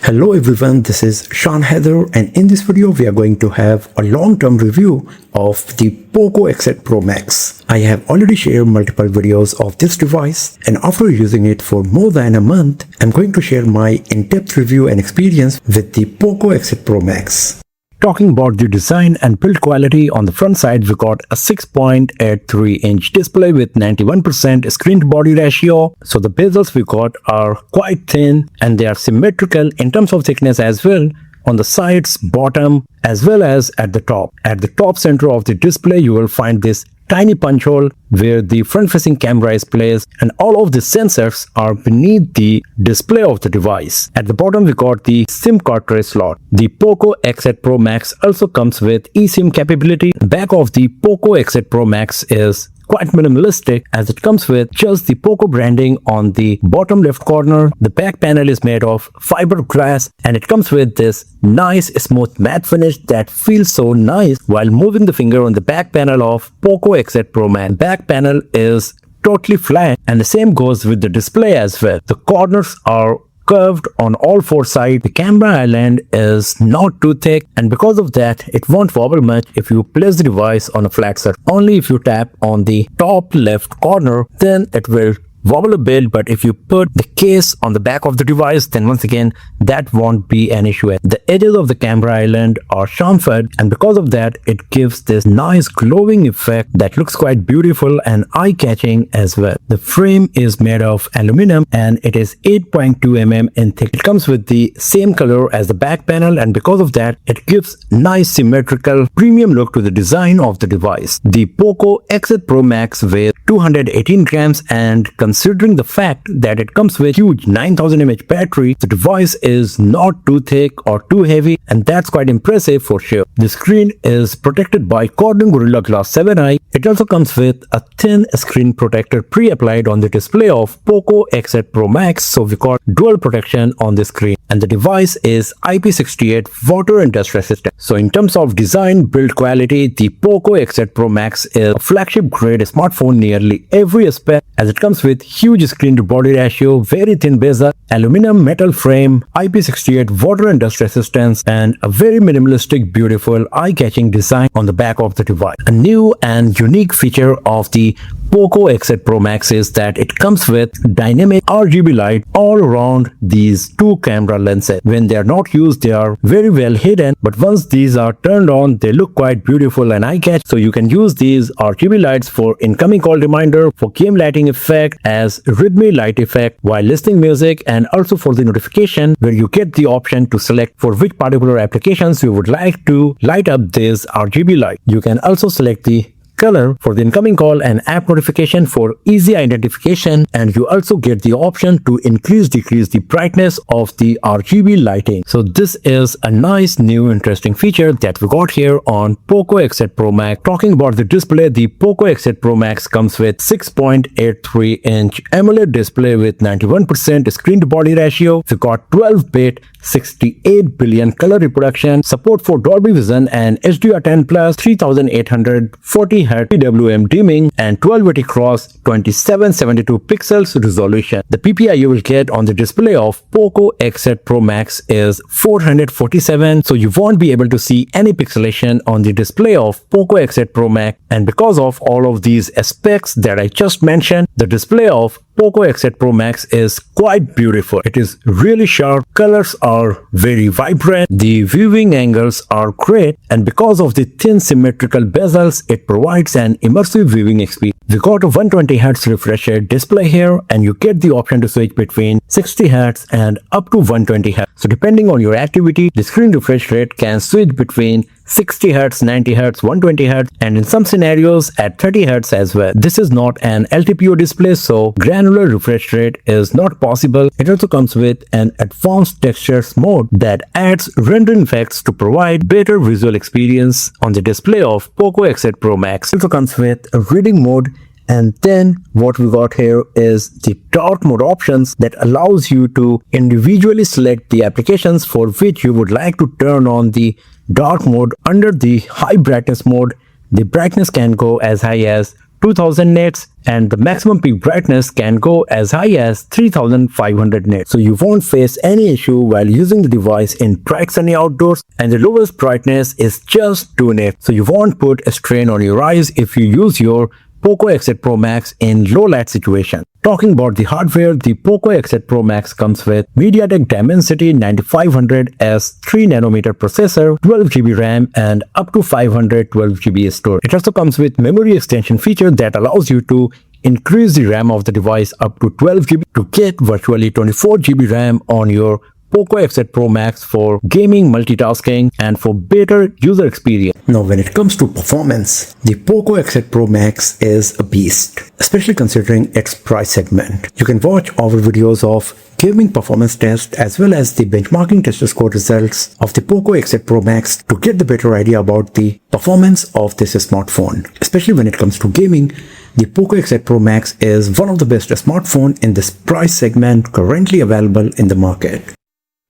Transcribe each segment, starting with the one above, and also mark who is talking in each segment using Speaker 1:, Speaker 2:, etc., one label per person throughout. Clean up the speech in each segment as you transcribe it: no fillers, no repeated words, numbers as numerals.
Speaker 1: Hello everyone, this is Sean Heather, and in this video we are going to have a long-term review of the POCO X8 Pro Max. I have already shared multiple videos of this device, and after using it for more than a month, I'm going to share my in-depth review and experience with the POCO X8 Pro Max. Talking about the design and build quality, on the front side we got a 6.83-inch display with 91% screen to body ratio. So the bezels we got are quite thin and they are symmetrical in terms of thickness as well, on the sides, bottom, as well as at the top. At the top center of the display you will find this tiny punch hole where the front-facing camera is placed, and all of the sensors are beneath the display of the device. At the bottom we got the SIM card tray slot. The POCO X8 Pro Max also comes with eSIM capability. The back of the POCO X8 Pro Max is quite minimalistic as it comes with just the POCO branding on the bottom left corner. The back panel is made of fiberglass and it comes with this nice smooth matte finish that feels so nice while moving the finger on the back panel of POCO X8 Pro Max. The back panel is totally flat and the same goes with the display as well. The corners are curved on all four sides. The camera island is not too thick, and because of that it won't wobble much if you place the device on a flat surface. Only if you tap on the top left corner then it will wobble a bit, but if you put the case on the back of the device then once again that won't be an issue. The edges of the camera island are chamfered, and because of that it gives this nice glowing effect that looks quite beautiful and eye-catching as well. The frame is made of aluminum and it is 8.2 mm in thick. It comes with the same color as the back panel, and because of that it gives nice symmetrical premium look to the design of the device. The POCO X8 Pro Max weighs 218 grams, and considering the fact that it comes with huge 9000 mAh battery, the device is not too thick or too heavy, and that's quite impressive for sure. The screen is protected by Corning Gorilla Glass 7i. It also comes with a thin screen protector pre-applied on the display of POCO X8 Pro Max, so we got dual protection on the screen, and the device is IP68 water and dust resistant. So in terms of design, build quality, the POCO X8 Pro Max is a flagship grade smartphone nearly every aspect, as it comes with huge screen to body ratio, very thin bezel, aluminum metal frame, IP68 water and dust resistance, and a very minimalistic, beautiful, eye-catching design on the back of the device. A new and unique feature of the POCO X8 Pro Max is that it comes with dynamic RGB light all around these two camera lenses. When they are not used, they are very well hidden, but once these are turned on, they look quite beautiful and eye-catching. So you can use these RGB lights for incoming call reminder, for game lighting effect, as rhythmic light effect while listening music, and also for the notification where you get the option to select for which particular applications you would like to light up this RGB light. You can also select the color for the incoming call and app notification for easy identification, and you also get the option to decrease the brightness of the RGB lighting. So this is a nice new interesting feature that we got here on POCO X8 Pro Max. Talking about the display, the POCO X8 Pro Max comes with 6.83-inch AMOLED display with 91% screen to body ratio. We got 12-bit 68 billion color reproduction, support for Dolby Vision and HDR10 plus, 3840 Hz PWM dimming, and 1280 cross 2772 pixels resolution. The PPI you will get on the display of POCO X8 Pro Max is 447, so you won't be able to see any pixelation on the display of POCO X8 Pro Max. And because of all of these aspects that I just mentioned, the display of POCO X8 Pro Max is quite beautiful. It is really sharp, colors are very vibrant, the viewing angles are great, and because of the thin symmetrical bezels, it provides an immersive viewing experience. We got a 120Hz refresh rate display here, and you get the option to switch between 60Hz and up to 120Hz. So depending on your activity, the screen refresh rate can switch between 60 Hz, 90 Hz, 120 Hz, and in some scenarios at 30 Hz as well. This is not an LTPO display, so granular refresh rate is not possible. It also comes with an advanced textures mode that adds rendering effects to provide better visual experience on the display of POCO X8 Pro Max. It also comes with a reading mode. And then what we got here is the dark mode options that allows you to individually select the applications for which you would like to turn on the dark mode. Under the high brightness mode, the brightness can go as high as 2000 nits, and the maximum peak brightness can go as high as 3500 nits. So you won't face any issue while using the device in bright sunny outdoors, and the lowest brightness is just 2 nits. So you won't put a strain on your eyes if you use your POCO X8 Pro Max in low light situation. Talking about the hardware, the POCO X8 Pro Max comes with MediaTek Dimensity 9500S 3nm processor, 12GB RAM, and up to 512GB storage. It also comes with memory extension feature that allows you to increase the RAM of the device up to 12GB to get virtually 24GB RAM on your POCO X8 Pro Max for gaming, multitasking, and for better user experience. Now, when it comes to performance, the POCO X8 Pro Max is a beast, especially considering its price segment. You can watch our videos of gaming performance test as well as the benchmarking tester score results of the POCO X8 Pro Max to get the better idea about the performance of this smartphone. Especially when it comes to gaming, the POCO X8 Pro Max is one of the best smartphones in this price segment currently available in the market.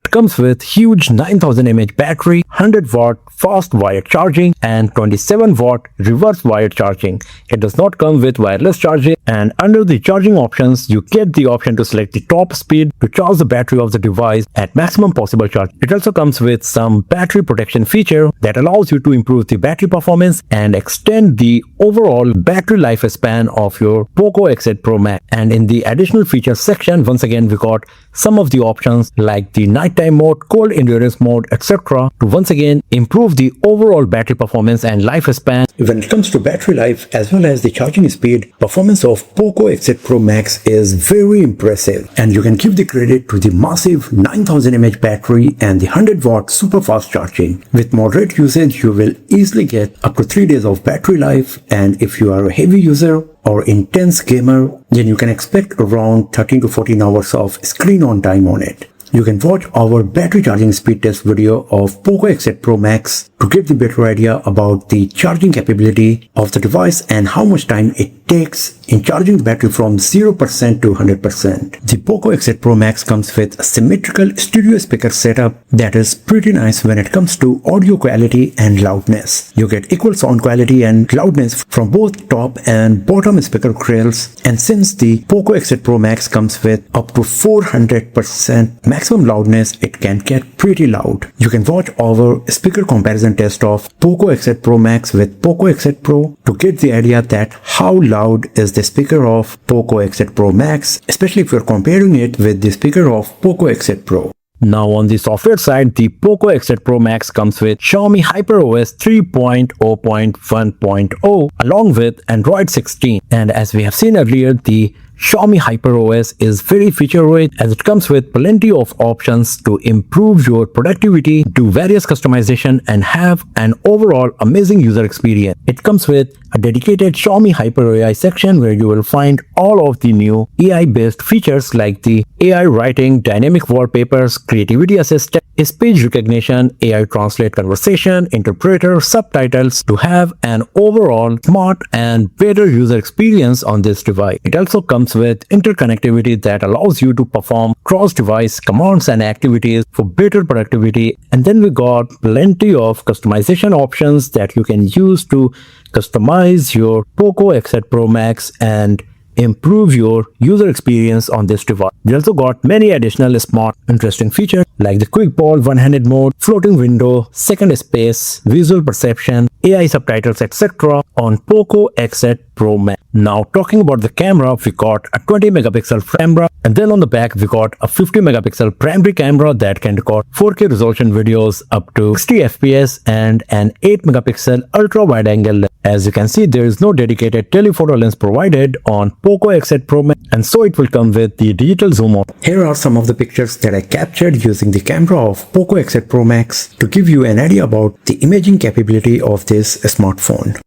Speaker 1: It comes with huge 9000 mAh battery, 100 watt fast wired charging, and 27 watt reverse wired charging. It does not come with wireless charging, and under the charging options, you get the option to select the top speed to charge the battery of the device at maximum possible charge. It also comes with some battery protection feature that allows you to improve the battery performance and extend the overall battery lifespan of your POCO X8 Pro Max. And in the additional features section, once again we got some of the options like the nighttime mode, cold endurance mode, etc. to once again improve the overall battery performance and lifespan. When it comes to battery life as well as the charging speed, performance of POCO X8 Pro Max is very impressive, and you can give the credit to the massive 9000 mAh battery and the 100 watt super fast charging. With moderate usage, you will easily get up to 3 days of battery life, and if you are a heavy user or intense gamer, then you can expect around 13 to 14 hours of screen on time on it. You can watch our battery charging speed test video of POCO X8 Pro Max to get the better idea about the charging capability of the device and how much time it takes in charging the battery from 0% to 100%. The POCO X8 Pro Max comes with a symmetrical stereo speaker setup that is pretty nice when it comes to audio quality and loudness. You get equal sound quality and loudness from both top and bottom speaker grills, and since the POCO X8 Pro Max comes with up to 400% maximum loudness, it can get pretty loud. You can watch our speaker comparison test of POCO X8 Pro Max with POCO X8 Pro to get the idea that how loud is the speaker of POCO X8 Pro Max, especially if you're comparing it with the speaker of POCO X8 Pro. Now on the software side, the POCO X8 Pro Max comes with Xiaomi HyperOS 3.0.1.0 along with Android 16, and as we have seen earlier, the Xiaomi HyperOS is very feature-rich as it comes with plenty of options to improve your productivity, do various customization, and have an overall amazing user experience. It comes with a dedicated Xiaomi Hyper AI section where you will find all of the new AI-based features like the AI writing, dynamic wallpapers, creativity assistant, speech recognition, AI translate conversation, interpreter, subtitles to have an overall smart and better user experience on this device. It also comes with interconnectivity that allows you to perform cross-device commands and activities for better productivity. And then we got plenty of customization options that you can use to customize your POCO X8 Pro Max and improve your user experience on this device. We also got many additional smart, interesting features like the quick pause, one-handed mode, floating window, second space, visual perception, AI subtitles, etc. on POCO X8 Pro Max. Now talking about the camera, we got a 20 megapixel camera, and then on the back we got a 50 megapixel primary camera that can record 4K resolution videos up to 60 fps and an 8 megapixel ultra wide angle lens. As you can see, there is no dedicated telephoto lens provided on POCO X8 Pro Max, and so it will come with the digital zoom on. Here are some of the pictures that I captured using the camera of POCO X8 Pro Max to give you an idea about the imaging capability of this smartphone.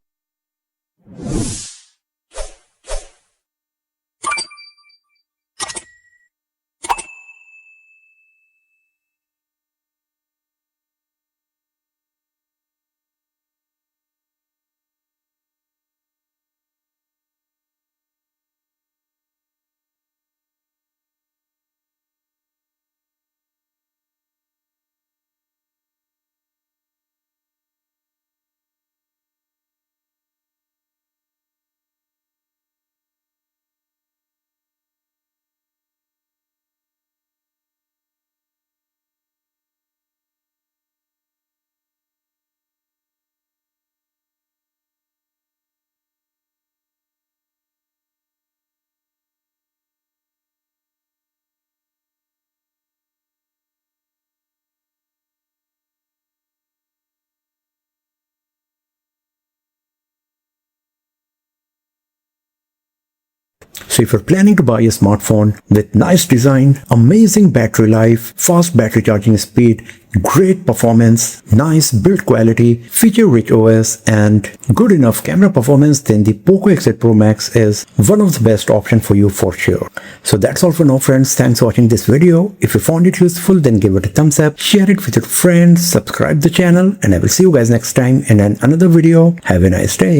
Speaker 1: So if you're planning to buy a smartphone with nice design, amazing battery life, fast battery charging speed, great performance, nice build quality, feature-rich OS, and good enough camera performance, then the POCO X8 Pro Max is one of the best options for you for sure. So that's all for now, friends. Thanks for watching this video. If you found it useful, then give it a thumbs up, share it with your friends, subscribe the channel, and I will see you guys next time in another video. Have a nice day.